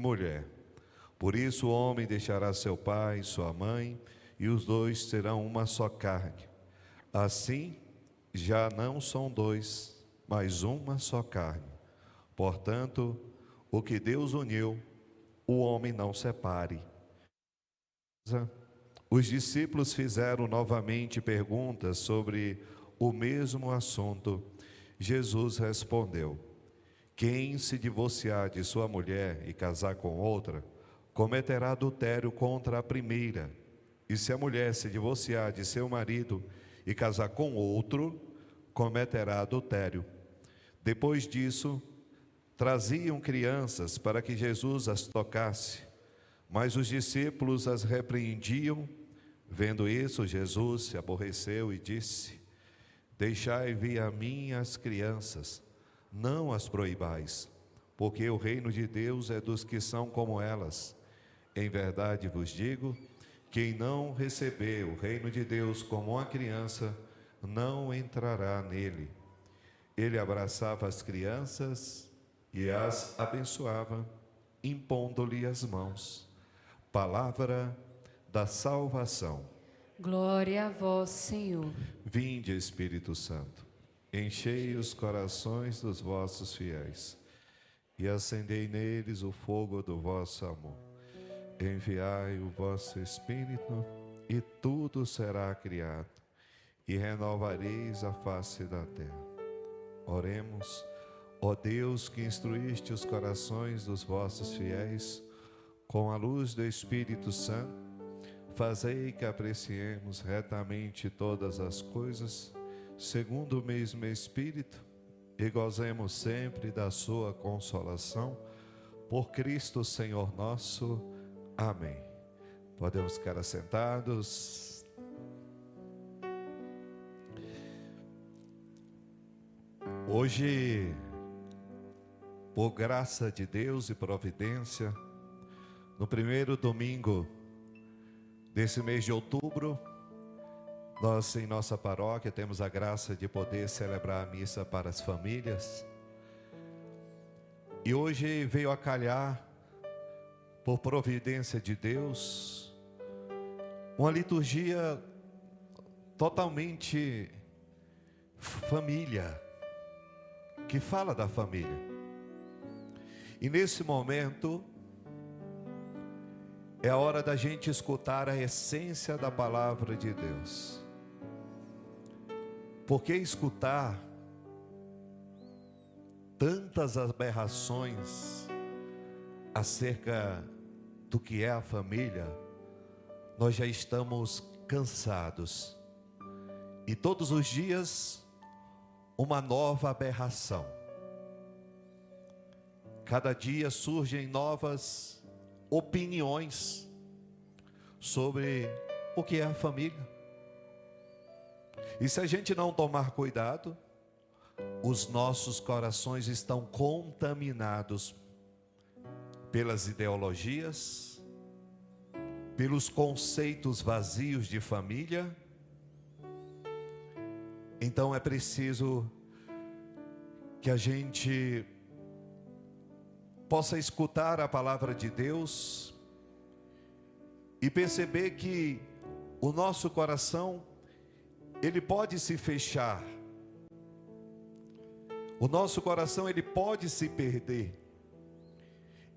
mulher. Por isso o homem deixará seu pai e sua mãe, e os dois serão uma só carne. Assim, já não são dois, mas uma só carne. Portanto, o que Deus uniu, o homem não separe. Os discípulos fizeram novamente perguntas sobre o mesmo assunto. Jesus respondeu: quem se divorciar de sua mulher e casar com outra, cometerá adultério contra a primeira. E se a mulher se divorciar de seu marido e casar com outro, cometerá adultério. Depois disso, traziam crianças para que Jesus as tocasse, mas os discípulos as repreendiam. Vendo isso, Jesus se aborreceu e disse: deixai vir a mim as crianças, não as proibais, porque o reino de Deus é dos que são como elas. Em verdade vos digo, quem não receber o reino de Deus como uma criança, não entrará nele. Ele abraçava as crianças e as abençoava, impondo-lhe as mãos. Palavra da salvação. Glória a vós, Senhor. Vinde, Espírito Santo, enchei os corações dos vossos fiéis e acendei neles o fogo do vosso amor. Enviai o vosso Espírito e tudo será criado e renovareis a face da terra. Oremos. Ó Deus, que instruíste os corações dos vossos fiéis com a luz do Espírito Santo, fazei que apreciemos retamente todas as coisas, segundo o mesmo Espírito, e gozemos sempre da sua consolação, por Cristo Senhor nosso. Amém. Podemos ficar assentados. Hoje, por graça de Deus e providência, no primeiro domingo desse mês de outubro, nós em nossa paróquia temos a graça de poder celebrar a missa para as famílias. E hoje veio a calhar, por providência de Deus, uma liturgia totalmente família, que fala da família. E nesse momento é a hora da gente escutar a essência da palavra de Deus. Porque escutar tantas aberrações acerca do que é a família, nós já estamos cansados. E todos os dias, uma nova aberração. Cada dia surgem novas opiniões sobre o que é a família. E se a gente não tomar cuidado, os nossos corações estão contaminados pelas ideologias, pelos conceitos vazios de família. Então é preciso que a gente possa escutar a palavra de Deus e perceber que o nosso coração, ele pode se fechar. O nosso coração, ele pode se perder.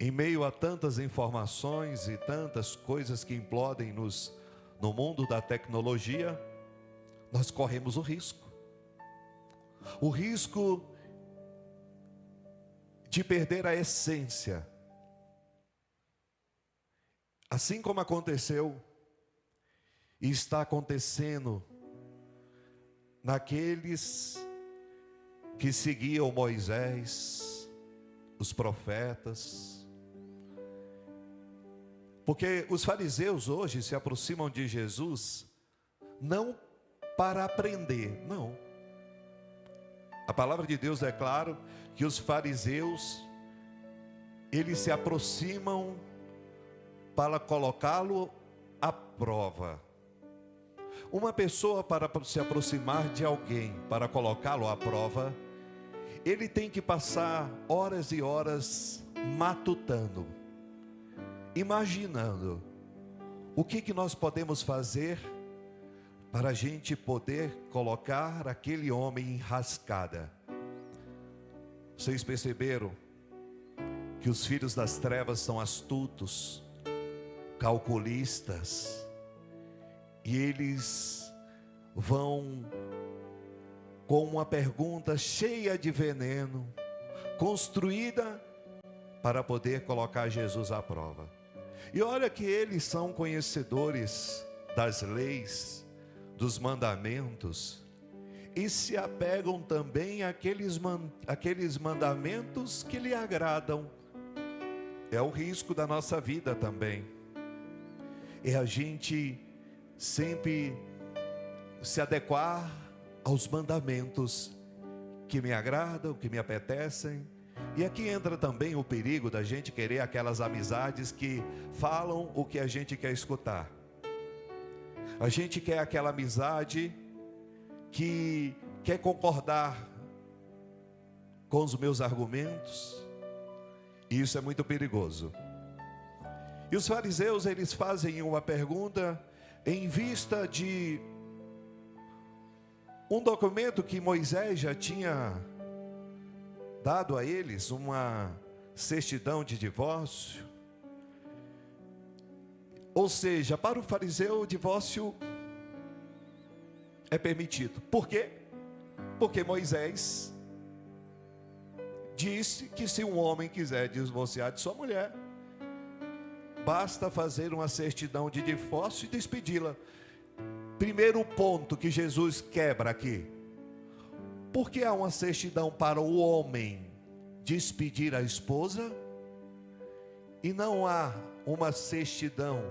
Em meio a tantas informações e tantas coisas que implodem no mundo da tecnologia, nós corremos o risco de perder a essência. Assim como aconteceu e está acontecendo naqueles que seguiam Moisés, os profetas. Porque os fariseus hoje se aproximam de Jesus não para aprender, não. A palavra de Deus é claro que os fariseus, eles se aproximam para colocá-lo à prova. Uma pessoa, para se aproximar de alguém, para colocá-lo à prova, ele tem que passar horas e horas matutando. imaginando o que nós podemos fazer para a gente poder colocar aquele homem em rascada. Vocês perceberam que os filhos das trevas são astutos, calculistas, e eles vão com uma pergunta cheia de veneno, construída para poder colocar Jesus à prova. E olha que eles são conhecedores das leis, dos mandamentos, e se apegam também àqueles mandamentos que lhe agradam. É o risco da nossa vida também. É a gente sempre se adequar aos mandamentos que me agradam, que me apetecem. E aqui entra também o perigo da gente querer aquelas amizades que falam o que a gente quer escutar. A gente quer aquela amizade que quer concordar com os meus argumentos. E isso é muito perigoso. E os fariseus, eles fazem uma pergunta em vista de um documento que Moisés já tinha dado a eles, uma certidão de divórcio. Ou seja, para o fariseu o divórcio é permitido. Por quê? Porque Moisés disse que se um homem quiser divorciar de sua mulher, basta fazer uma certidão de divórcio e despedi-la. Primeiro ponto que Jesus quebra aqui: por que há uma certidão para o homem despedir a esposa e não há uma certidão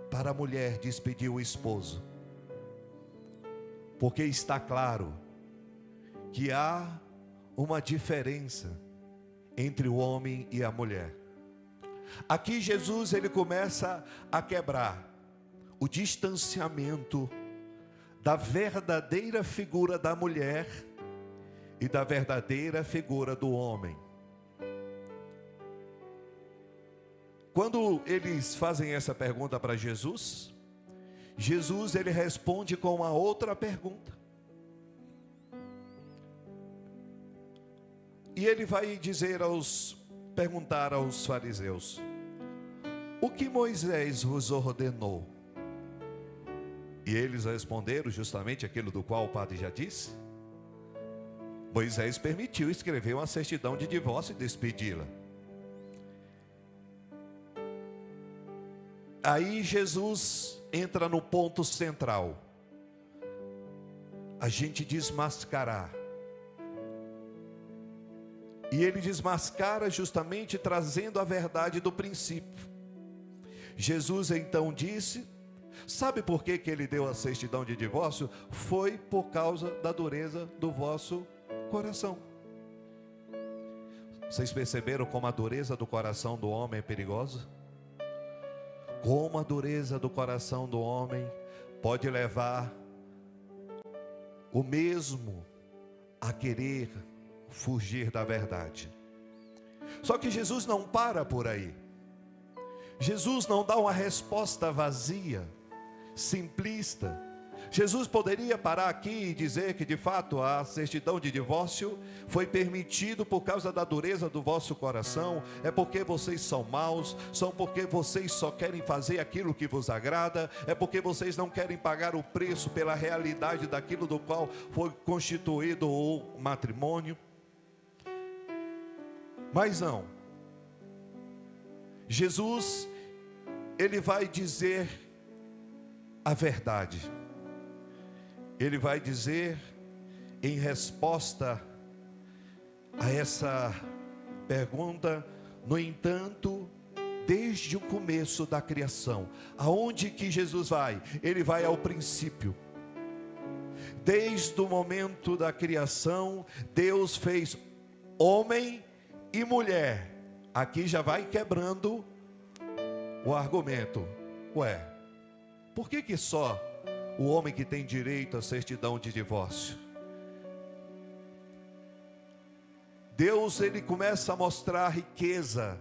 para a mulher despedir o esposo? Porque está claro que há uma diferença entre o homem e a mulher. Aqui Jesus, ele começa a quebrar o distanciamento da verdadeira figura da mulher e da verdadeira figura do homem. Quando eles fazem essa pergunta para Jesus, Jesus, ele responde com uma outra pergunta. E ele vai perguntar aos fariseus: o que Moisés vos ordenou? E eles responderam justamente aquilo do qual o padre já disse. Moisés permitiu escrever uma certidão de divórcio e despedi-la. Aí Jesus entra no ponto central: a gente desmascarar. E ele desmascara justamente trazendo a verdade do princípio. Jesus então disse: sabe por que ele deu a certidão de divórcio? Foi por causa da dureza do vosso coração. Vocês perceberam como a dureza do coração do homem é perigosa? Como a dureza do coração do homem pode levar o mesmo a querer fugir da verdade. Só que Jesus não para por aí. Jesus não dá uma resposta vazia, simplista. Jesus poderia parar aqui e dizer que de fato a certidão de divórcio foi permitido por causa da dureza do vosso coração, é porque vocês são maus, são porque vocês só querem fazer aquilo que vos agrada, é porque vocês não querem pagar o preço pela realidade daquilo do qual foi constituído o matrimônio. Mas não. Jesus, ele vai dizer a verdade. Ele vai dizer, em resposta a essa pergunta, no entanto, desde o começo da criação. Aonde que Jesus vai? Ele vai ao princípio. Desde o momento da criação, Deus fez homem e mulher. Aqui já vai quebrando o argumento. Ué, por que só o homem que tem direito à certidão de divórcio? Deus, ele começa a mostrar a riqueza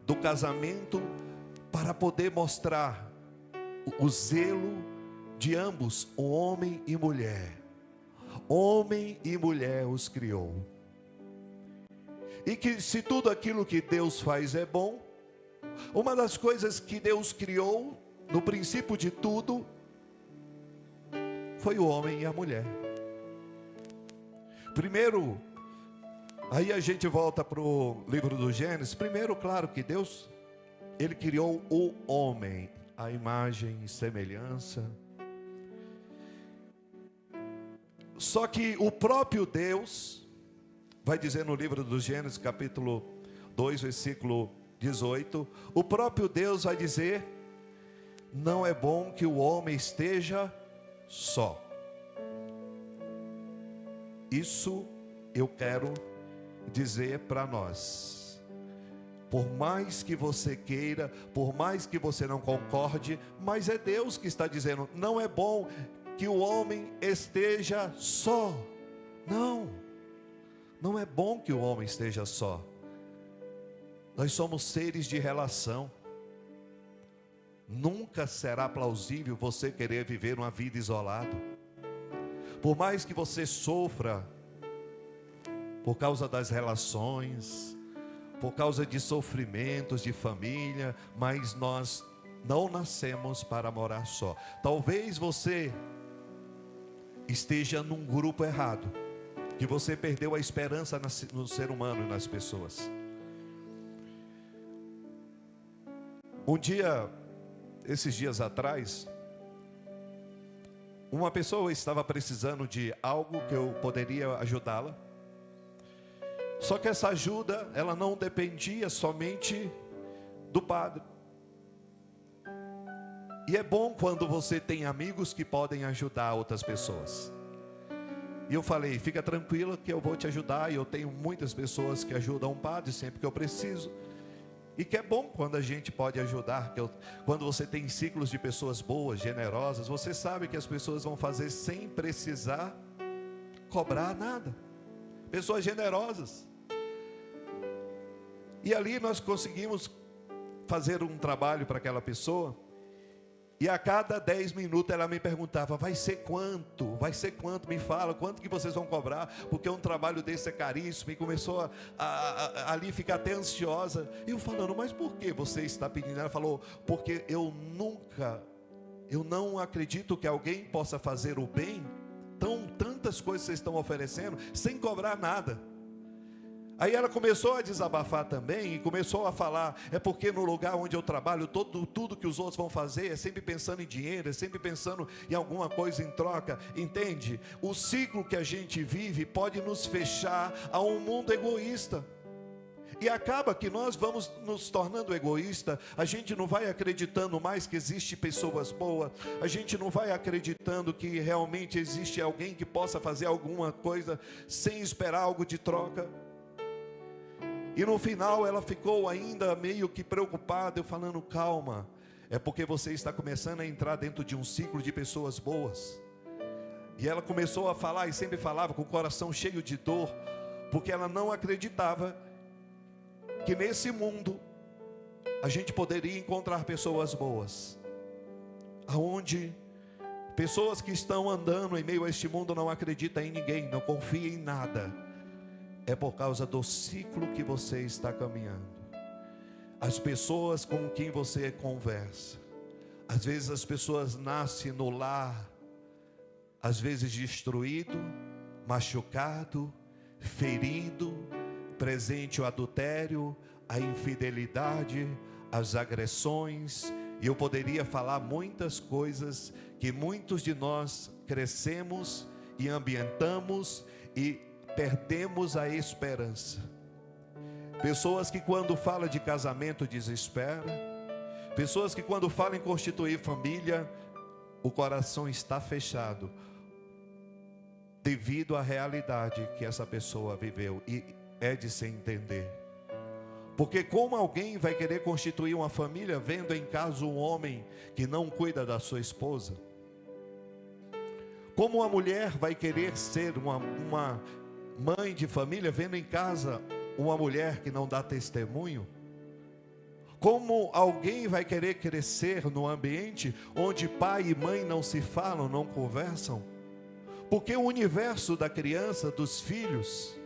do casamento para poder mostrar o zelo de ambos, o homem e mulher. Homem e mulher os criou. E que se tudo aquilo que Deus faz é bom, uma das coisas que Deus criou, no princípio de tudo, foi o homem e a mulher. Primeiro, aí a gente volta para o livro do Gênesis. Primeiro, claro que Deus, Ele criou o homem, a imagem e semelhança. Só que o próprio Deus, vai dizer no livro do Gênesis, capítulo 2, versículo 18, o próprio Deus vai dizer: não é bom que o homem esteja só. Isso eu quero dizer para nós. Por mais que você queira, por mais que você não concorde, mas é Deus que está dizendo: não é bom que o homem esteja só. Não é bom que o homem esteja só. Nós somos seres de relação. Nunca será plausível você querer viver uma vida isolado. Por mais que você sofra por causa das relações, por causa de sofrimentos de família, mas nós não nascemos para morar só. Talvez você esteja num grupo errado, que você perdeu a esperança no ser humano e nas pessoas. Um dia, esses dias atrás, uma pessoa estava precisando de algo que eu poderia ajudá-la. Só que essa ajuda, ela não dependia somente do padre. E é bom quando você tem amigos que podem ajudar outras pessoas. E eu falei: fica tranquila que eu vou te ajudar. E eu tenho muitas pessoas que ajudam o padre sempre que eu preciso. E que é bom quando a gente pode ajudar, quando você tem ciclos de pessoas boas, generosas, você sabe que as pessoas vão fazer sem precisar cobrar nada. Pessoas generosas. E ali nós conseguimos fazer um trabalho para aquela pessoa. E a cada 10 minutos ela me perguntava: vai ser quanto? Vai ser quanto? Me fala, quanto que vocês vão cobrar? Porque um trabalho desse é caríssimo. E começou a ali ficar até ansiosa. E eu falando: mas por que você está pedindo? Ela falou: porque eu não acredito que alguém possa fazer o bem. Tantas coisas vocês estão oferecendo, sem cobrar nada. Aí ela começou a desabafar também, e começou a falar: é porque no lugar onde eu trabalho, tudo que os outros vão fazer é sempre pensando em dinheiro, é sempre pensando em alguma coisa em troca. Entende? O ciclo que a gente vive pode nos fechar a um mundo egoísta. E acaba que nós vamos nos tornando egoísta. A gente não vai acreditando mais que existe pessoas boas. A gente não vai acreditando que realmente existe alguém que possa fazer alguma coisa sem esperar algo de troca. E no final ela ficou ainda meio que preocupada, eu falando: calma, é porque você está começando a entrar dentro de um ciclo de pessoas boas. E ela começou a falar, e sempre falava com o coração cheio de dor, porque ela não acreditava que nesse mundo a gente poderia encontrar pessoas boas, aonde pessoas que estão andando em meio a este mundo não acreditam em ninguém, não confiam em nada. É por causa do ciclo que você está caminhando. As pessoas com quem você conversa, às vezes as pessoas nascem no lar, às vezes destruído, machucado, ferido, presente o adultério, a infidelidade, as agressões. E eu poderia falar muitas coisas que muitos de nós crescemos e ambientamos e perdemos a esperança. Pessoas que quando falam de casamento desesperam. Pessoas que quando falam em constituir família, o coração está fechado, devido à realidade que essa pessoa viveu. E é de se entender. Porque como alguém vai querer constituir uma família vendo em casa um homem que não cuida da sua esposa? Como uma mulher vai querer ser uma mãe de família vendo em casa uma mulher que não dá testemunho? Como alguém vai querer crescer no ambiente onde pai e mãe não se falam, não conversam? Porque o universo da criança, dos filhos,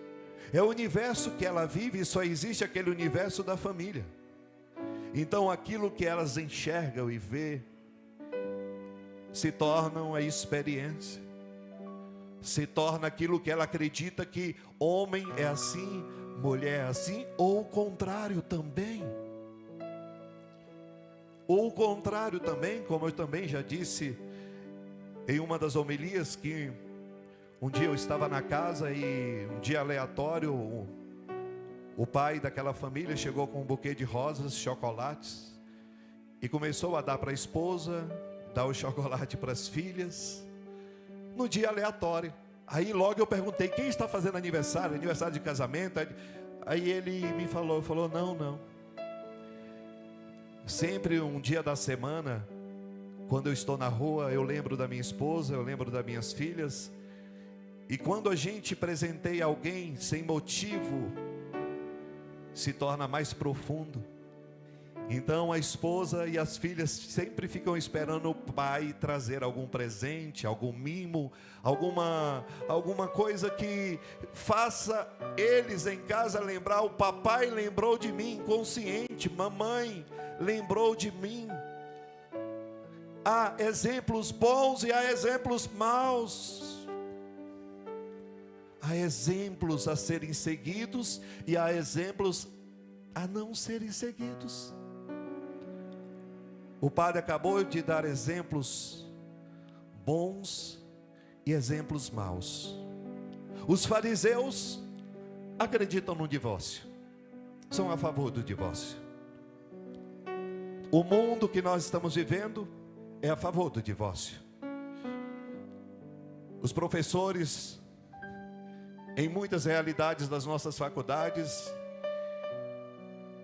é o universo que ela vive e só existe aquele universo da família. Então aquilo que elas enxergam e vê se torna a experiência, se torna aquilo que ela acredita que homem é assim, mulher é assim, ou o contrário também. Ou o contrário também, como eu também já disse em uma das homilias, que um dia eu estava na casa e um dia aleatório, o pai daquela família chegou com um buquê de rosas, chocolates, e começou a dar para a esposa, dar o chocolate para as filhas, no dia aleatório. Aí logo eu perguntei, quem está fazendo aniversário? Aniversário de casamento? Aí ele me falou, não. Sempre um dia da semana, quando eu estou na rua, eu lembro da minha esposa, eu lembro das minhas filhas. E quando a gente presenteia alguém sem motivo, se torna mais profundo. Então a esposa e as filhas sempre ficam esperando o pai trazer algum presente, algum mimo, alguma coisa que faça eles em casa lembrar, o papai lembrou de mim, consciente, mamãe lembrou de mim. Há exemplos bons e há exemplos maus. Há exemplos a serem seguidos e há exemplos a não serem seguidos. O padre acabou de dar exemplos bons e exemplos maus. Os fariseus acreditam no divórcio, são a favor do divórcio. O mundo que nós estamos vivendo é a favor do divórcio. Os professores, em muitas realidades das nossas faculdades,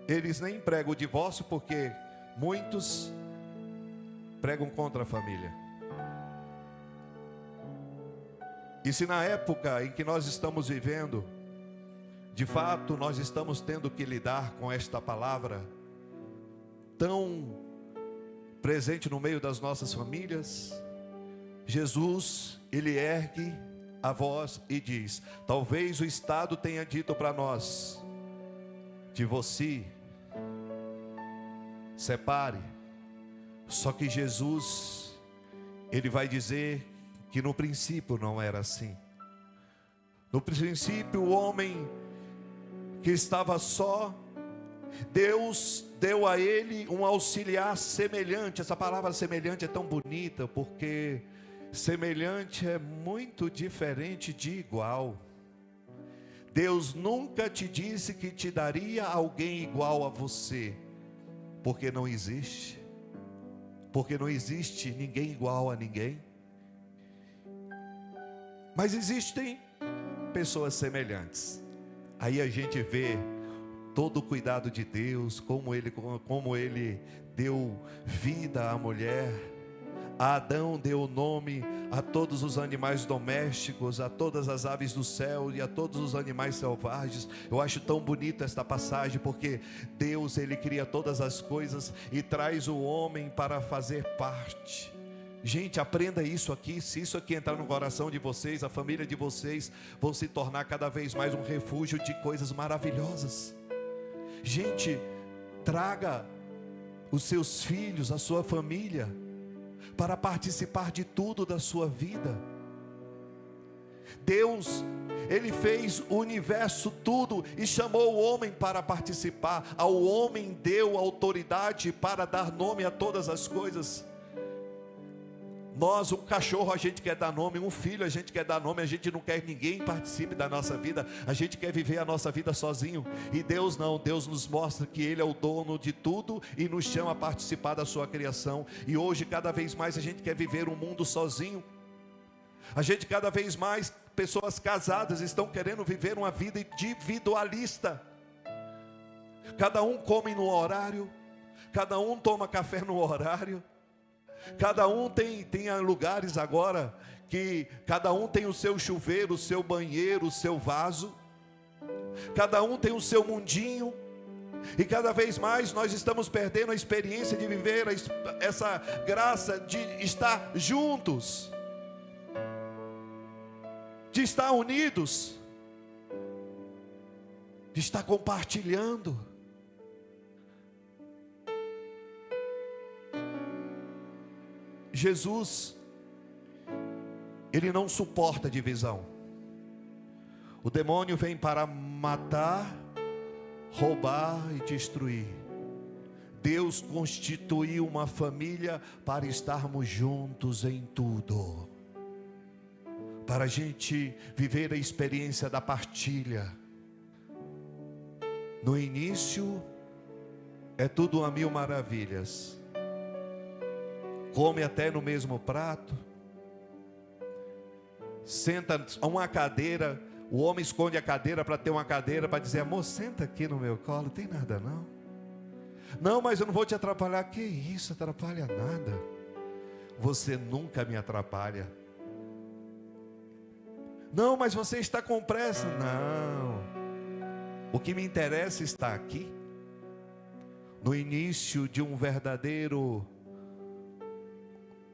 eles nem pregam o divórcio, porque muitos pregam contra a família. E se na época em que nós estamos vivendo, de fato nós estamos tendo que lidar com esta palavra tão presente no meio das nossas famílias, Jesus, ele ergue a voz e diz: talvez o Estado tenha dito para nós, divórcie, separe. Só que Jesus, ele vai dizer que no princípio não era assim. No princípio o homem que estava só, Deus deu a ele um auxiliar semelhante. Essa palavra semelhante é tão bonita, porque semelhante é muito diferente de igual. Deus nunca te disse que te daria alguém igual a você, porque não existe. Porque não existe ninguém igual a ninguém. Mas existem pessoas semelhantes. Aí a gente vê todo o cuidado de Deus, como ele deu vida à mulher. A Adão deu nome a todos os animais domésticos, a todas as aves do céu e a todos os animais selvagens. Eu acho tão bonita esta passagem, porque Deus, ele cria todas as coisas e traz o homem para fazer parte. Gente, aprenda isso aqui. Se isso aqui entrar no coração de vocês, a família de vocês vão se tornar cada vez mais um refúgio de coisas maravilhosas. Gente, traga os seus filhos, a sua família, para participar de tudo da sua vida. Deus, ele fez o universo tudo e chamou o homem para participar. Ao homem deu autoridade para dar nome a todas as coisas. Nós, um cachorro a gente quer dar nome, um filho a gente quer dar nome, a gente não quer que ninguém participe da nossa vida, a gente quer viver a nossa vida sozinho. E Deus não, Deus nos mostra que ele é o dono de tudo e nos chama a participar da sua criação. E hoje cada vez mais a gente quer viver um mundo sozinho. A gente cada vez mais, pessoas casadas estão querendo viver uma vida individualista. Cada um come no horário, cada um toma café no horário. Cada um tem lugares agora que cada um tem o seu chuveiro, o seu banheiro, o seu vaso. Cada um tem o seu mundinho. E cada vez mais nós estamos perdendo a experiência de viver essa graça de estar juntos, de estar unidos, de estar compartilhando. Jesus, Ele não suporta divisão. O demônio vem para matar, roubar e destruir. Deus constituiu uma família para estarmos juntos em tudo, para a gente viver a experiência da partilha. No início é tudo a mil maravilhas, come até no mesmo prato, senta a uma cadeira. O homem esconde a cadeira para ter uma cadeira, para dizer: amor, senta aqui no meu colo, não tem nada não. Não, mas eu não vou te atrapalhar. Que isso, atrapalha nada. Você nunca me atrapalha. Não, mas você está com pressa. Não, o que me interessa está aqui. No início de um verdadeiro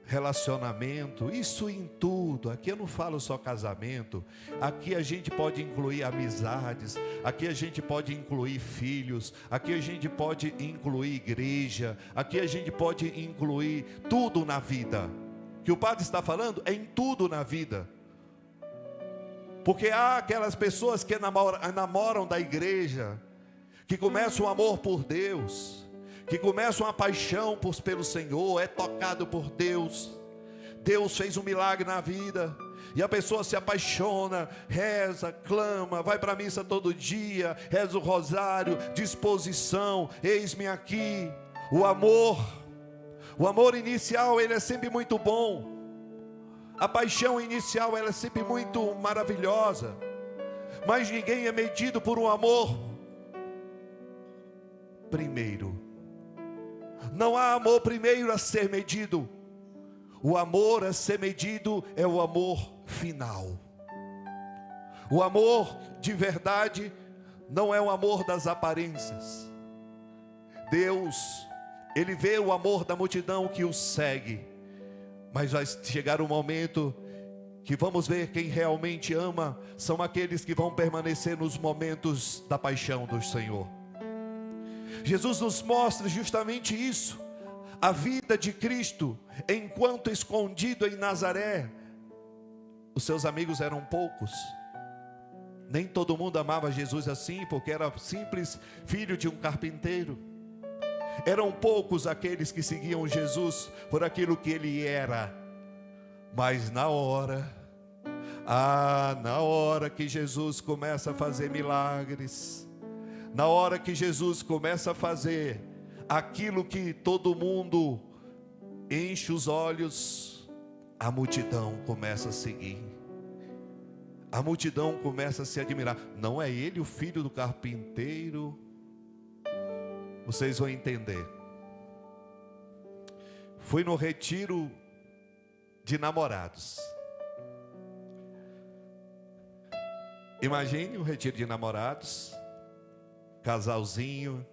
relacionamento, isso em tudo. Aqui eu não falo só casamento, aqui a gente pode incluir amizades, aqui a gente pode incluir filhos, aqui a gente pode incluir igreja, aqui a gente pode incluir tudo na vida. O que o padre está falando é em tudo na vida, porque há aquelas pessoas que namoram da igreja, que começam o amor por Deus, que começa uma paixão pelo Senhor, é tocado por Deus. Deus fez um milagre na vida, e a pessoa se apaixona, reza, clama, vai para a missa todo dia, reza o rosário, disposição, eis-me aqui. O amor inicial, ele é sempre muito bom. A paixão inicial, ela é sempre muito maravilhosa. Mas ninguém é medido por um amor primeiro. Não há amor primeiro a ser medido. O amor a ser medido é o amor final. O amor de verdade não é o amor das aparências. Deus, Ele vê o amor da multidão que o segue, mas vai chegar um momento que vamos ver quem realmente ama. São aqueles que vão permanecer nos momentos da paixão do Senhor. Jesus nos mostra justamente isso. A vida de Cristo, enquanto escondido em Nazaré, os seus amigos eram poucos. Nem todo mundo amava Jesus assim, porque era simples filho de um carpinteiro. Eram poucos aqueles que seguiam Jesus por aquilo que ele era. Mas na hora que Jesus começa a fazer milagres, na hora que Jesus começa a fazer aquilo que todo mundo enche os olhos, a multidão começa a seguir. A multidão começa a se admirar. Não é ele o filho do carpinteiro? Vocês vão entender. Fui no retiro de namorados. Imagine um retiro de namorados. Casalzinho,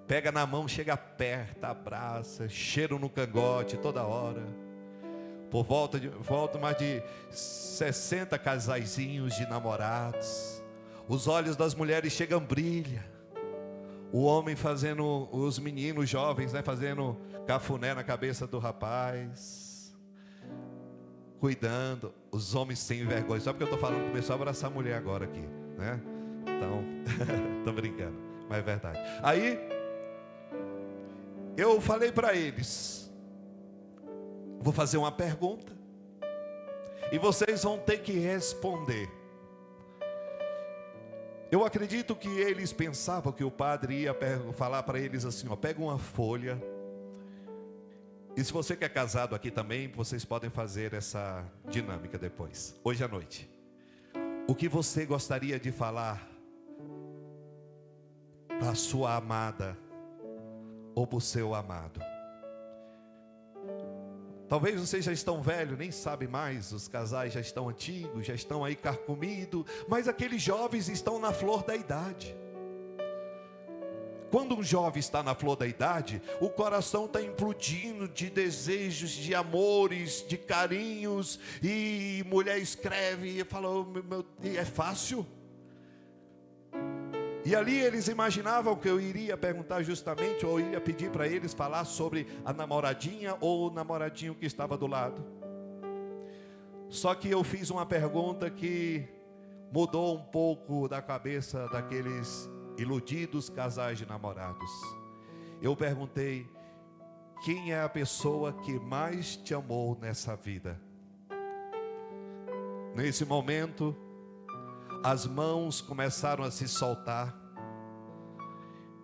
pega na mão, chega perto, abraça, cheiro no cangote toda hora. Por volta mais de 60 casaizinhos de namorados. Os olhos das mulheres chegam, brilha. O homem fazendo, os meninos jovens, né, fazendo cafuné na cabeça do rapaz, cuidando. Os homens sem vergonha. Só porque eu estou falando, começou a abraçar a mulher agora aqui, né? Então, estou brincando, mas é verdade. Aí, eu falei para eles: vou fazer uma pergunta, e vocês vão ter que responder. Eu acredito que eles pensavam que o padre ia falar para eles assim: ó, pega uma folha. E se você que é casado aqui também, vocês podem fazer essa dinâmica depois, hoje à noite. O que você gostaria de falar para a sua amada ou para o seu amado? Talvez vocês já estão velhos, nem sabem mais, os casais já estão antigos, já estão aí carcomidos, mas aqueles jovens estão na flor da idade. Quando um jovem está na flor da idade, o coração está implodindo de desejos, de amores, de carinhos, e mulher escreve e fala: oh, é fácil? E ali eles imaginavam que eu iria perguntar justamente, ou iria pedir para eles falar sobre a namoradinha ou o namoradinho que estava do lado. Só que eu fiz uma pergunta que mudou um pouco da cabeça daqueles iludidos casais de namorados. Eu perguntei: quem é a pessoa que mais te amou nessa vida? Nesse momento, as mãos começaram a se soltar.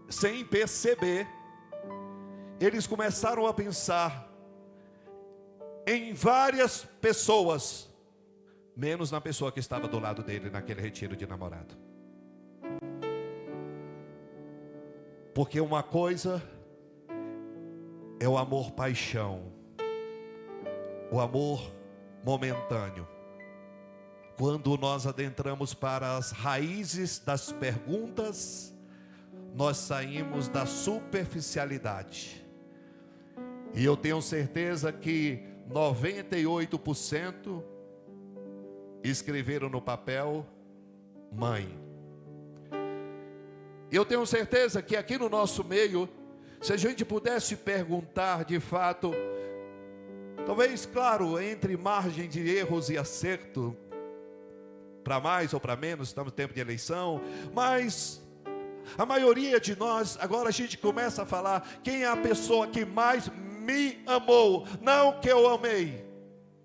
Sem perceber, eles começaram a pensar em várias pessoas, menos na pessoa que estava do lado dele naquele retiro de namorado. Porque uma coisa é o amor paixão, o amor momentâneo. Quando nós adentramos para as raízes das perguntas, nós saímos da superficialidade. E eu tenho certeza que 98% escreveram no papel mãe. Eu tenho certeza que aqui no nosso meio, se a gente pudesse perguntar de fato, talvez, claro, entre margem de erros e acerto, para mais ou para menos, estamos no tempo de eleição, mas a maioria de nós, agora a gente começa a falar: quem é a pessoa que mais me amou? Não que eu amei,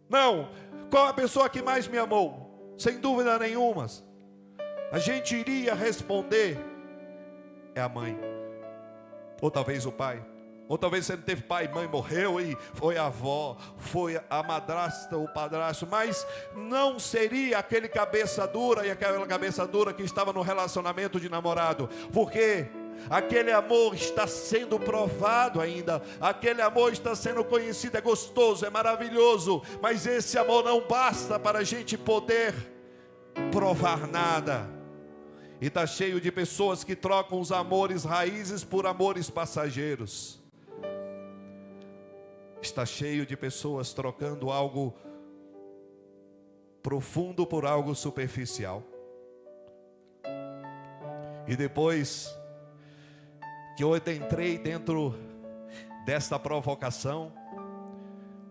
não, qual é a pessoa que mais me amou? Sem dúvida nenhuma, a gente iria responder: é a mãe, ou talvez o pai, ou talvez você não teve pai, mãe morreu e foi a avó, foi a madrasta, o padrasto, mas não seria aquele cabeça dura e aquela cabeça dura que estava no relacionamento de namorado, porque aquele amor está sendo provado ainda, aquele amor está sendo conhecido, é gostoso, é maravilhoso, mas esse amor não basta para a gente poder provar nada. E está cheio de pessoas que trocam os amores raízes por amores passageiros. Está cheio de pessoas trocando algo profundo por algo superficial. E depois que eu entrei dentro desta provocação,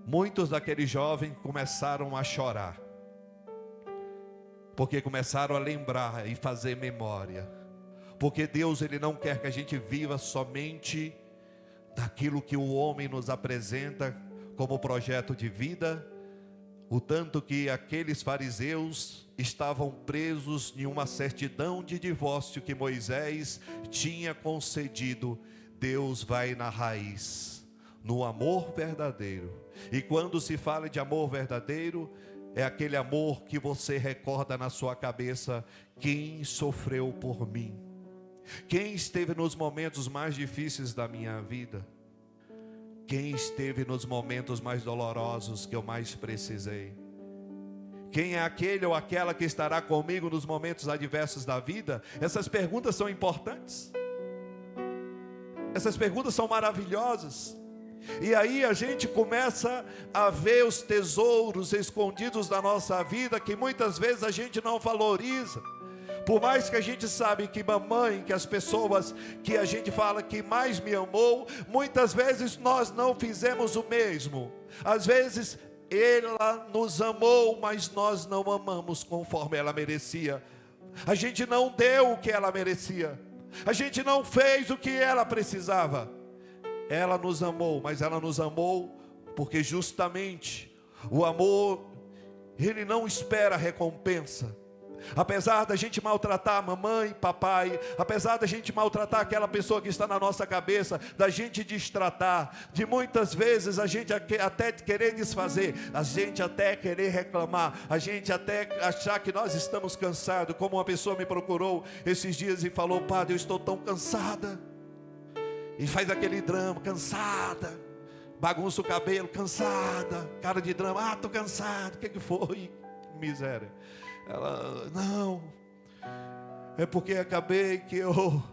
muitos daqueles jovens começaram a chorar, porque começaram a lembrar e fazer memória. Porque Deus, Ele não quer que a gente viva somente daquilo que o homem nos apresenta como projeto de vida, o tanto que aqueles fariseus estavam presos em uma certidão de divórcio que Moisés tinha concedido. Deus vai na raiz, no amor verdadeiro. E quando se fala de amor verdadeiro, é aquele amor que você recorda na sua cabeça: quem sofreu por mim? Quem esteve nos momentos mais difíceis da minha vida? Quem esteve nos momentos mais dolorosos que eu mais precisei? Quem é aquele ou aquela que estará comigo nos momentos adversos da vida? Essas perguntas são importantes. Essas perguntas são maravilhosas. E aí a gente começa a ver os tesouros escondidos da nossa vida, que muitas vezes a gente não valoriza. Por mais que a gente sabe que mamãe, que as pessoas que a gente fala que mais me amou, muitas vezes nós não fizemos o mesmo. Às vezes ela nos amou, mas nós não amamos conforme ela merecia. A gente não deu o que ela merecia. A gente não fez o que ela precisava. Ela nos amou, mas ela nos amou porque justamente o amor, ele não espera recompensa. Apesar da gente maltratar a mamãe, papai, apesar da gente maltratar aquela pessoa que está na nossa cabeça, da gente destratar, de muitas vezes a gente até querer desfazer, a gente até querer reclamar, a gente até achar que nós estamos cansados, como uma pessoa me procurou esses dias e falou: padre, eu estou tão cansada, e faz aquele drama, cansada, bagunça o cabelo, cansada, cara de drama, estou cansado, o que foi? Miséria. Ela, não, é porque acabei que eu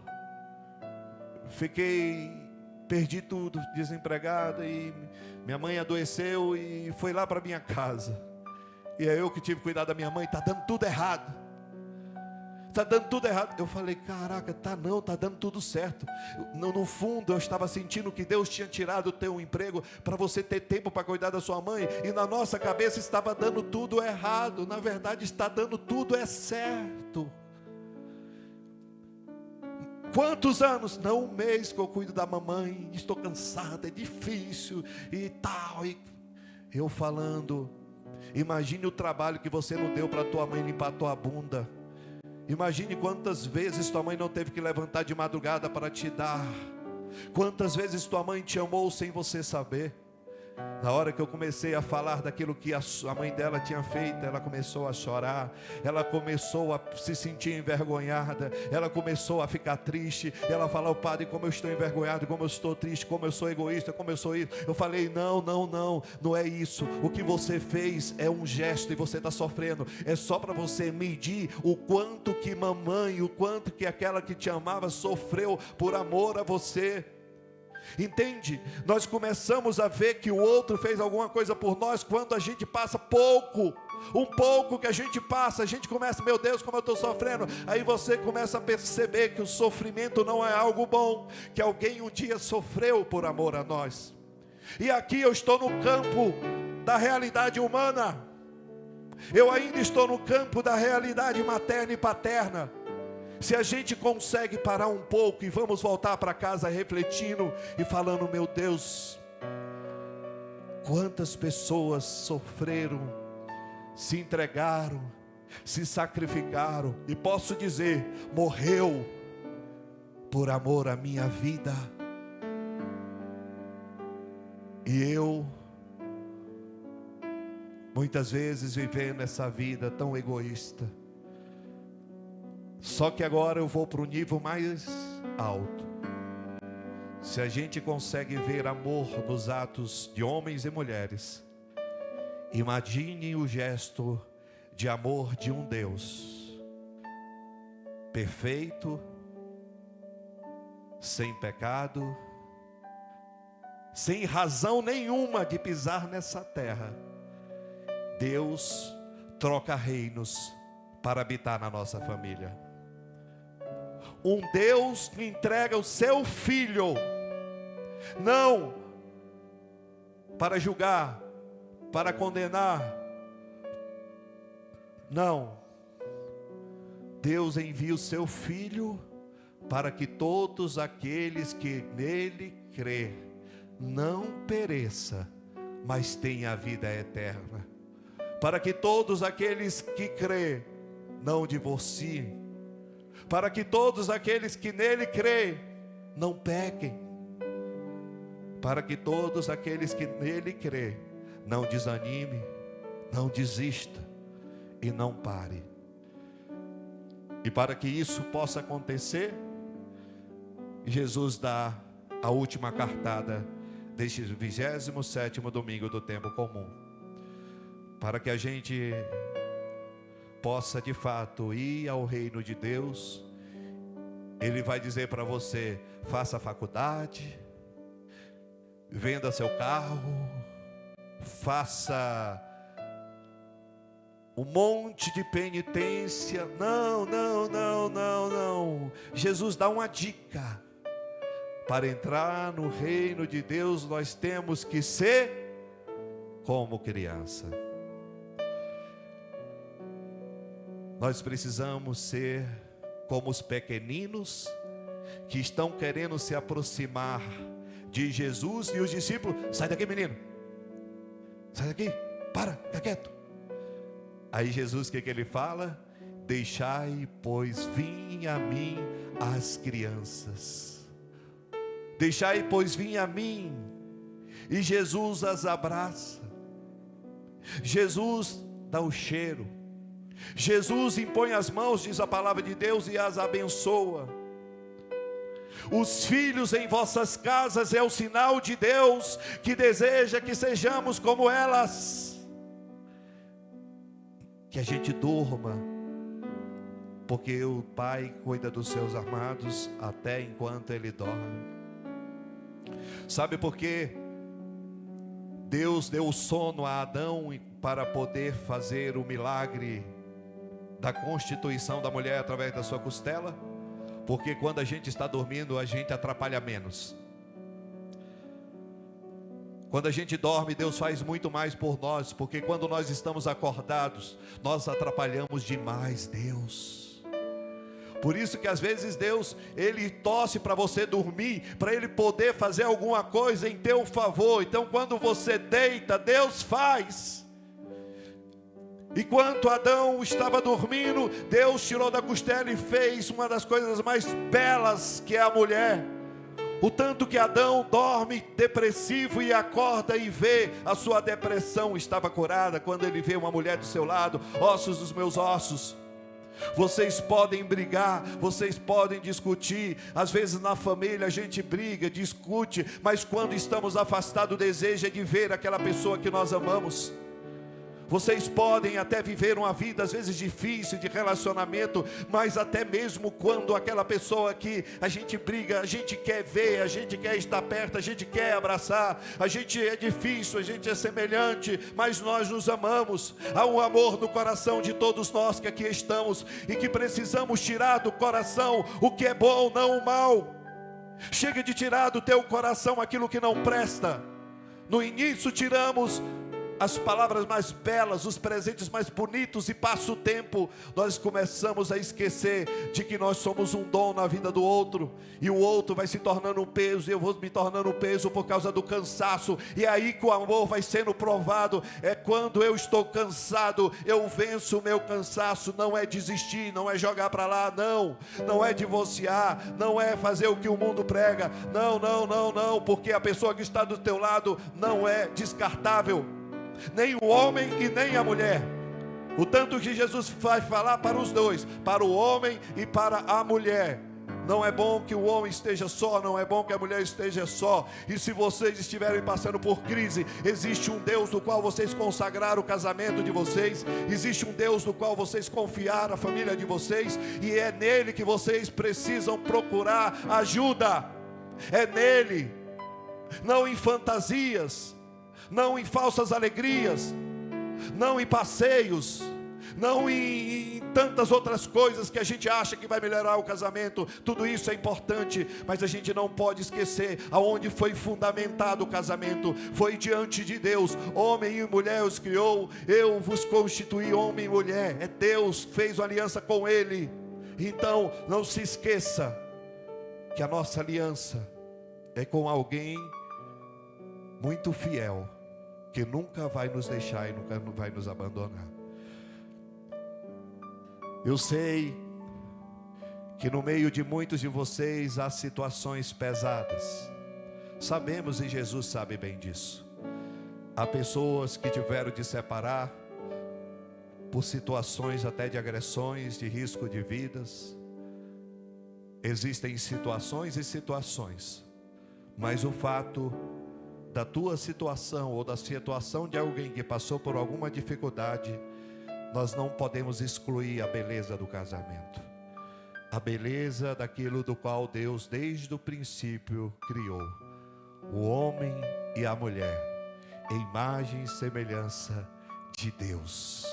perdi tudo, desempregado, e minha mãe adoeceu e foi lá para minha casa. E é eu que tive que cuidar da minha mãe, está dando tudo errado. Está dando tudo errado. Eu falei, caraca, não, está dando tudo certo. No fundo eu estava sentindo que Deus tinha tirado o teu emprego para você ter tempo para cuidar da sua mãe. E na nossa cabeça estava dando tudo errado. Na verdade está dando tudo certo. Quantos anos? Não, um mês que eu cuido da mamãe. Estou cansado, é difícil e tal. E eu falando, imagine o trabalho que você não deu para tua mãe limpar a tua bunda. Imagine quantas vezes tua mãe não teve que levantar de madrugada para te dar. Quantas vezes tua mãe te amou sem você saber. Na hora que eu comecei a falar daquilo que a mãe dela tinha feito, ela começou a chorar, ela começou a se sentir envergonhada, ela começou a ficar triste. Ela falou, padre, como eu estou envergonhado, como eu estou triste, como eu sou egoísta, como eu sou isso. Eu falei, não é isso. O que você fez é um gesto e você está sofrendo. É só para você medir o quanto que mamãe, o quanto que aquela que te amava sofreu por amor a você. Entende? Nós começamos a ver que o outro fez alguma coisa por nós quando a gente passa um pouco que a gente passa, a gente começa, meu Deus, como eu estou sofrendo. Aí você começa a perceber que o sofrimento não é algo bom, que alguém um dia sofreu por amor a nós. E aqui eu estou no campo da realidade humana, eu ainda estou no campo da realidade materna e paterna. Se a gente consegue parar um pouco e vamos voltar para casa refletindo e falando, meu Deus, quantas pessoas sofreram, se entregaram, se sacrificaram, e posso dizer, morreu por amor à minha vida. E eu, muitas vezes vivendo essa vida tão egoísta. Só que agora eu vou para o nível mais alto. Se a gente consegue ver amor nos atos de homens e mulheres, imagine o gesto de amor de um Deus perfeito, sem pecado, sem razão nenhuma de pisar nessa terra. Deus troca reinos para habitar na nossa família. Um Deus que entrega o seu Filho, não para julgar, para condenar, não. Deus envia o seu Filho para que todos aqueles que nele crê não pereça, mas tenha a vida eterna. Para que todos aqueles que crê não divorciem, para que todos aqueles que nele creem não pequem, para que todos aqueles que nele creem não desanime, não desista e não pare. E para que isso possa acontecer, Jesus dá a última cartada deste 27º domingo do tempo comum, para que a gente possa de fato ir ao reino de Deus. Ele vai dizer para você, faça faculdade, venda seu carro, faça um monte de penitência. Não. Jesus dá uma dica. Para entrar no reino de Deus, nós temos que ser como criança. Nós precisamos ser como os pequeninos que estão querendo se aproximar de Jesus. E os discípulos, sai daqui menino, sai daqui, para, fica quieto. Aí Jesus, o que ele fala? Deixai, pois, vir a mim as crianças. Deixai, pois, vir a mim. E Jesus as abraça. Jesus dá o cheiro. Jesus impõe as mãos, diz a palavra de Deus, e as abençoa. Os filhos em vossas casas é o sinal de Deus, que deseja que sejamos como elas. Que a gente durma Porque o pai cuida dos seus amados até enquanto ele dorme. Sabe por quê? Deus deu o sono a Adão para poder fazer o milagre da constituição da mulher através da sua costela. Porque quando a gente está dormindo, a gente atrapalha menos. Quando a gente dorme, Deus faz muito mais por nós. Porque quando nós estamos acordados, nós atrapalhamos demais Deus. Por isso que às vezes Deus, Ele torce para você dormir, para Ele poder fazer alguma coisa em teu favor. Então quando você deita, Deus faz. Enquanto Adão estava dormindo, Deus tirou da costela e fez uma das coisas mais belas, que é a mulher. O tanto que Adão dorme depressivo e acorda e vê a sua depressão estava curada, quando ele vê uma mulher do seu lado, ossos dos meus ossos. Vocês podem brigar, vocês podem discutir, às vezes na família a gente briga, discute, mas quando estamos afastados, o desejo é de ver aquela pessoa que nós amamos. Vocês podem até viver uma vida às vezes difícil de relacionamento, mas até mesmo quando aquela pessoa que a gente briga, a gente quer ver, a gente quer estar perto, a gente quer abraçar, a gente é difícil, a gente é semelhante, mas nós nos amamos. Há um amor no coração de todos nós que aqui estamos e que precisamos tirar do coração o que é bom, não o mal. Chega de tirar do teu coração aquilo que não presta. No início tiramos as palavras mais belas, os presentes mais bonitos, e passa o tempo, nós começamos a esquecer de que nós somos um dom na vida do outro, e o outro vai se tornando um peso, e eu vou me tornando um peso por causa do cansaço, e é aí que o amor vai sendo provado. É quando eu estou cansado, eu venço o meu cansaço. Não é desistir, não é jogar para lá, não é divorciar, não é fazer o que o mundo prega, não, porque a pessoa que está do teu lado não é descartável, nem o homem e nem a mulher. O tanto que Jesus vai falar para os dois, para o homem e para a mulher. Não é bom que o homem esteja só, não é bom que a mulher esteja só. E se vocês estiverem passando por crise, existe um Deus no qual vocês consagraram o casamento de vocês, existe um Deus no qual vocês confiaram a família de vocês, e é nele que vocês precisam procurar ajuda. É nele, não em fantasias, não em falsas alegrias, não em passeios, não em tantas outras coisas que a gente acha que vai melhorar o casamento. Tudo isso é importante, mas a gente não pode esquecer aonde foi fundamentado o casamento. Foi diante de Deus. Homem e mulher os criou, eu vos constituí homem e mulher. É Deus, fez uma aliança com Ele. Então não se esqueça que a nossa aliança é com alguém muito fiel, que nunca vai nos deixar e nunca vai nos abandonar. Eu sei que no meio de muitos de vocês há situações pesadas. Sabemos, e Jesus sabe bem disso. Há pessoas que tiveram de separar por situações até de agressões, de risco de vidas. Existem situações e situações, mas o fato da tua situação ou da situação de alguém que passou por alguma dificuldade, nós não podemos excluir a beleza do casamento, a beleza daquilo do qual Deus desde o princípio criou o homem e a mulher, em imagem e semelhança de Deus.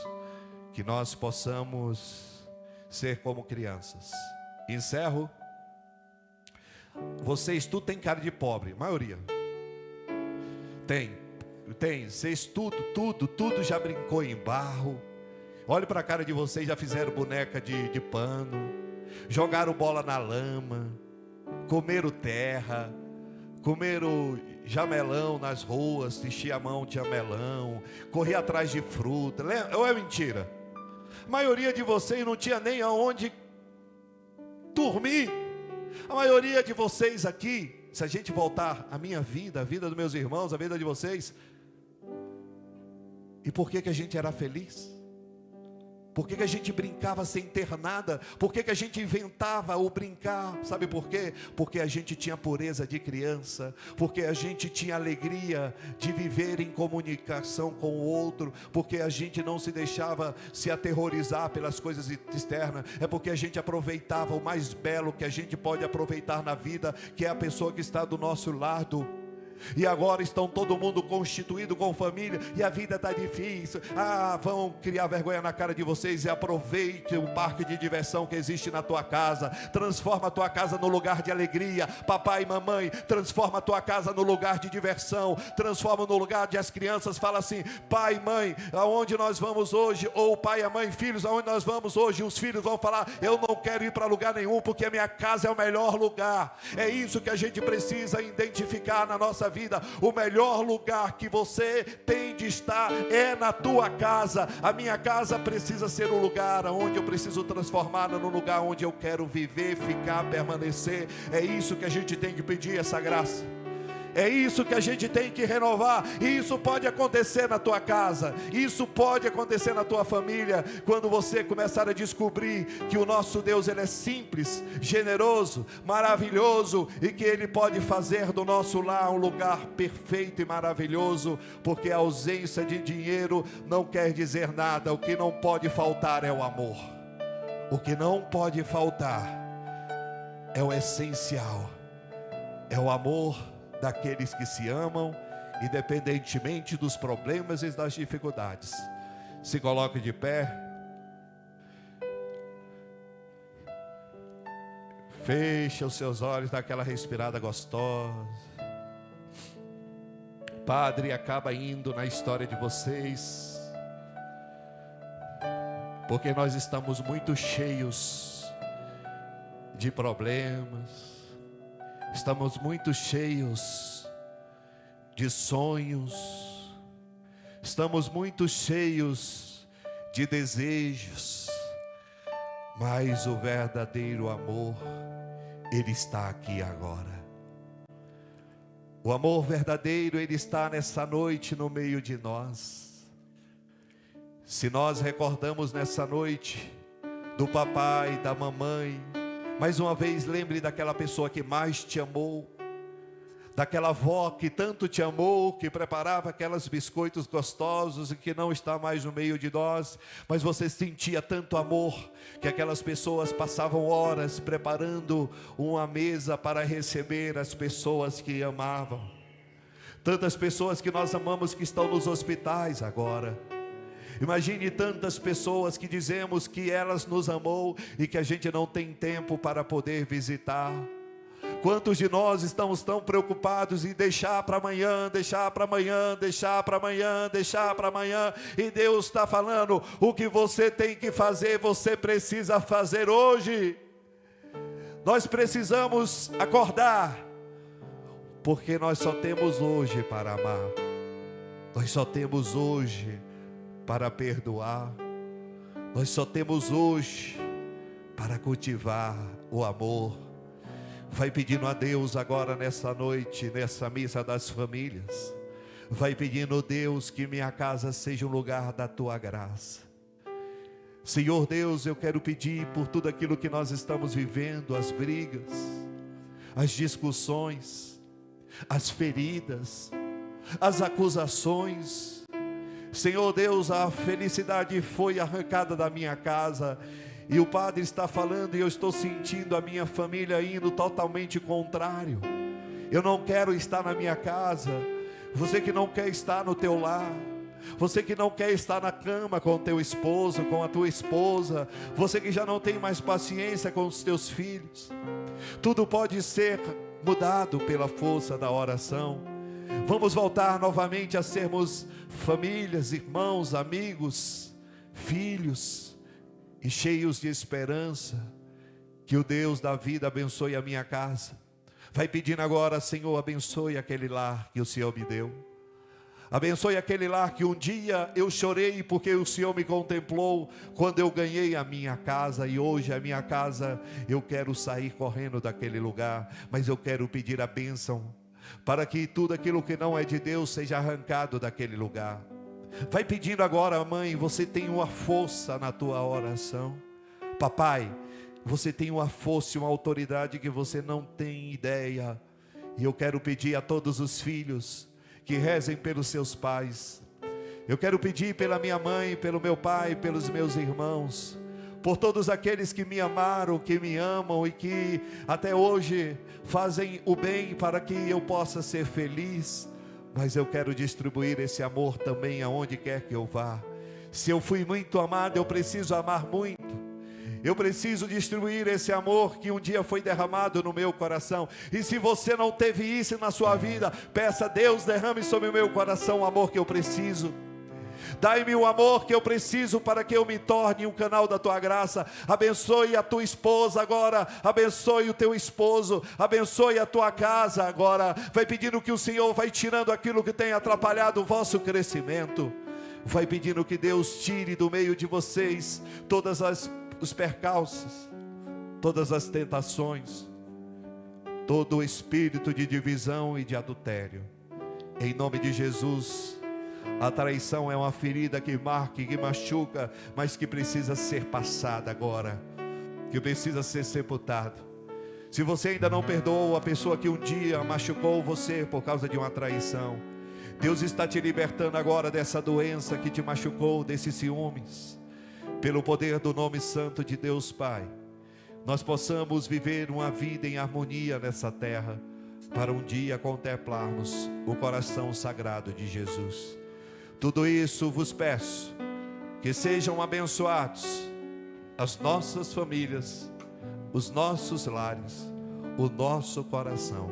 Que nós possamos ser como crianças. Encerro. Vocês tudo tem cara de pobre, maioria. Tem, vocês tudo já brincou em barro. Olhe para a cara de vocês, já fizeram boneca de pano, jogaram bola na lama, comeram terra, comeram jamelão nas ruas, enchia a mão de jamelão, corria atrás de fruta. Ou é mentira? A maioria de vocês não tinha nem aonde dormir. A maioria de vocês aqui, se a gente voltar a minha vida, a vida dos meus irmãos, a vida de vocês, e por que a gente era feliz? Por que a gente brincava sem ter nada? Por que a gente inventava o brincar? Sabe por quê? Porque a gente tinha pureza de criança, porque a gente tinha alegria de viver em comunicação com o outro, porque a gente não se deixava se aterrorizar pelas coisas externas. É porque a gente aproveitava o mais belo que a gente pode aproveitar na vida, que é a pessoa que está do nosso lado. E agora estão todo mundo constituído com família, e a vida está difícil. Vão criar vergonha na cara de vocês. E aproveite o parque de diversão que existe na tua casa. Transforma a tua casa no lugar de alegria. Papai e mamãe, transforma a tua casa no lugar de diversão. Transforma no lugar de as crianças falam assim: pai, mãe, aonde nós vamos hoje? Ou pai e mãe, filhos, aonde nós vamos hoje? Os filhos vão falar: eu não quero ir para lugar nenhum, porque a minha casa é o melhor lugar. É isso que a gente precisa identificar na nossa vida. O melhor lugar que você tem de estar é na tua casa. A minha casa precisa ser um lugar onde eu preciso transformá-la no lugar onde eu quero viver, ficar, permanecer. É isso que a gente tem que pedir, essa graça. É isso que a gente tem que renovar. E isso pode acontecer na tua casa, isso pode acontecer na tua família, quando você começar a descobrir que o nosso Deus, Ele é simples, generoso, maravilhoso, e que Ele pode fazer do nosso lar um lugar perfeito e maravilhoso. Porque a ausência de dinheiro não quer dizer nada. O que não pode faltar é o amor. O que não pode faltar é o essencial, é o amor daqueles que se amam, independentemente dos problemas e das dificuldades. Se coloque de pé. Feche os seus olhos, dá aquela respirada gostosa. Padre acaba indo na história de vocês, porque nós estamos muito cheios de problemas. Estamos muito cheios de sonhos, estamos muito cheios de desejos, mas o verdadeiro amor, ele está aqui agora. O amor verdadeiro, ele está nessa noite no meio de nós. Se nós recordamos nessa noite do papai, da mamãe, mais uma vez lembre daquela pessoa que mais te amou, daquela avó que tanto te amou, que preparava aqueles biscoitos gostosos e que não está mais no meio de nós, mas você sentia tanto amor, que aquelas pessoas passavam horas preparando uma mesa para receber as pessoas que amavam. Tantas pessoas que nós amamos que estão nos hospitais agora. Imagine tantas pessoas que dizemos que elas nos amou e que a gente não tem tempo para poder visitar. Quantos de nós estamos tão preocupados em deixar para amanhã, deixar para amanhã, deixar para amanhã, deixar para amanhã, e Deus está falando: o que você tem que fazer, você precisa fazer hoje. Nós precisamos acordar, porque nós só temos hoje para amar, nós só temos hoje para perdoar, nós só temos hoje para cultivar o amor. Vai pedindo a Deus agora nessa noite, nessa missa das famílias, vai pedindo: Deus, que minha casa seja um lugar da tua graça. Senhor Deus, eu quero pedir por tudo aquilo que nós estamos vivendo, as brigas, as discussões, as feridas, as acusações. Senhor Deus, a felicidade foi arrancada da minha casa, e o Padre está falando, e eu estou sentindo a minha família indo totalmente contrário. Eu não quero estar na minha casa. Você que não quer estar no teu lar, você que não quer estar na cama com o teu esposo, com a tua esposa, você que já não tem mais paciência com os teus filhos, tudo pode ser mudado pela força da oração. Vamos voltar novamente a sermos famílias, irmãos, amigos, filhos, e cheios de esperança. Que o Deus da vida abençoe a minha casa. Vai pedindo agora: Senhor, abençoe aquele lar que o Senhor me deu. Abençoe aquele lar que um dia eu chorei porque o Senhor me contemplou quando eu ganhei a minha casa, e hoje a minha casa, eu quero sair correndo daquele lugar, mas eu quero pedir a bênção para que tudo aquilo que não é de Deus seja arrancado daquele lugar. Vai pedindo agora, mãe, você tem uma força na tua oração. Papai, você tem uma força e uma autoridade que você não tem ideia. E eu quero pedir a todos os filhos que rezem pelos seus pais. Eu quero pedir pela minha mãe, pelo meu pai, pelos meus irmãos, por todos aqueles que me amaram, que me amam e que até hoje fazem o bem para que eu possa ser feliz. Mas eu quero distribuir esse amor também aonde quer que eu vá. Se eu fui muito amado, eu preciso amar muito. Eu preciso distribuir esse amor que um dia foi derramado no meu coração. E se você não teve isso na sua vida, peça a Deus, derrame sobre o meu coração o amor que eu preciso. Dai-me o amor que eu preciso para que eu me torne um canal da tua graça. Abençoe a tua esposa agora, abençoe o teu esposo, abençoe a tua casa agora. Vai pedindo que o Senhor vai tirando aquilo que tem atrapalhado o vosso crescimento. Vai pedindo que Deus tire do meio de vocês todas os percalços, todas as tentações, todo o espírito de divisão e de adultério. Em nome de Jesus. A traição é uma ferida que marca, que machuca, mas que precisa ser passada agora, que precisa ser sepultado. Se você ainda não perdoou a pessoa que um dia machucou você por causa de uma traição, Deus está te libertando agora dessa doença que te machucou, desses ciúmes. Pelo poder do nome santo de Deus Pai, nós possamos viver uma vida em harmonia nessa terra, para um dia contemplarmos o coração sagrado de Jesus. Tudo isso vos peço, que sejam abençoados as nossas famílias, os nossos lares, o nosso coração,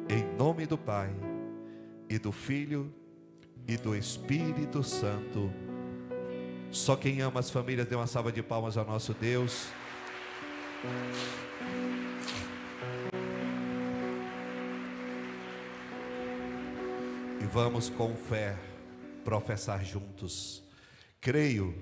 em nome do Pai, e do Filho, e do Espírito Santo. Só quem ama as famílias, dê uma salva de palmas ao nosso Deus. E vamos com fé professar juntos: creio